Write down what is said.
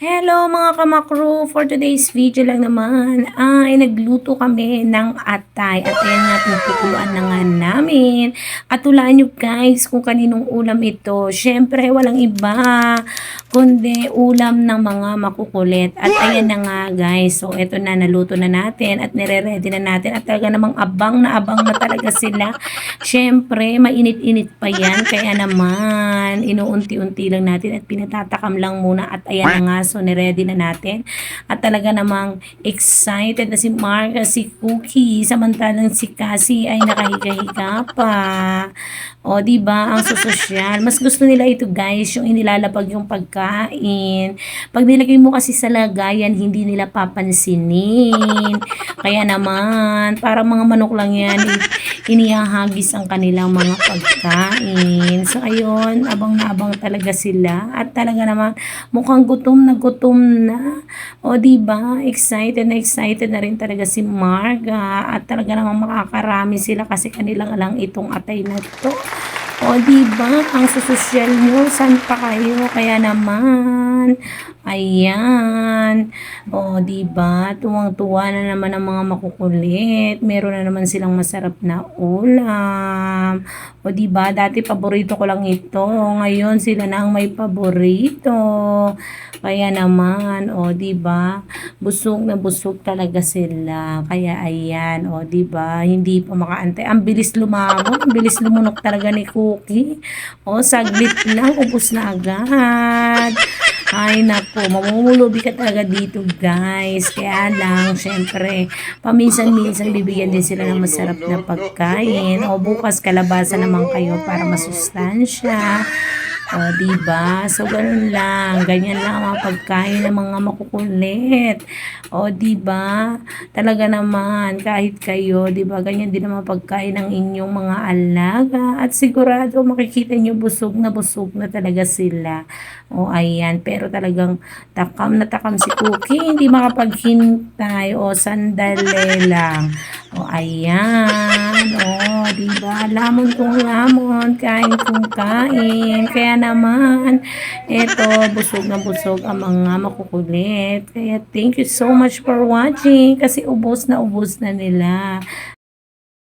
Hello mga kamakro! For today's video lang naman ay nagluto kami ng atay at ayan nga pinagkukuluan na nga namin at hulaan nyo guys kung kaninong ulam ito. Syempre walang iba kundi ulam ng mga makukulit at ayan na nga guys, so eto na, naluto na natin at nire-ready na natin at talaga namang abang na talaga sila. Syempre mainit-init pa yan kaya naman inuunti-unti lang natin at pinatatakam lang muna at ayan na nga, so niready na natin at talaga namang excited na si Mark at si Cookie samantalang si Cassie ay nakahiga-higa pa. O di ba ang sosyal, mas gusto nila ito guys, yung inilalapag yung pagkain. Pag nilagay mo kasi sa lagayan hindi nila papansinin, kaya naman para mga manok lang yan, inihahagis ang kanilang mga pagkain. So ayun, abang na abang talaga sila at talaga naman mukhang gutom na. O di ba? Excited na rin talaga si Marga at talaga naman makakarami sila kasi kanilang lang itong atay na to. O di ba? Ang sosyal nyo, saan pa kayo? Kaya naman, ayan. O di ba? Tuwang-tuwa na naman ang mga makukulit. Meron na naman silang masarap na ulam. O di ba? Dati paborito ko lang ito. Ngayon sila na ang may paborito. Kaya naman, o di ba? Busog na busog talaga sila. Kaya ayan, o di ba? Hindi pa makaantay. Ang bilis lumamon, ang bilis lumunok talaga ni Cookie. O saglit lang, ubos na agad. Ay nako, mamumulubi ka talaga dito guys. Kaya lang, syempre, paminsan-minsan bibigyan din sila ng masarap na pagkain. O bukas kalabasa naman kayo para masustansya. O, diba? So, ganun lang. Ganyan lang ang mga pagkain ng mga makukulit. O, diba? Talaga naman, kahit kayo, diba? Ganyan din ang mga pagkain ng inyong mga alaga. At sigurado, makikita nyo, busog na talaga sila. O, ayan. Pero talagang takam si Cookie. Hindi makapaghintay. O, sandali lang. O, ayan. O, diba? Lamon kong lamon. Kain kong kain. Kaya naman, eto, busog na busog ang mga makukulit. Kaya thank you so much for watching kasi ubos na nila.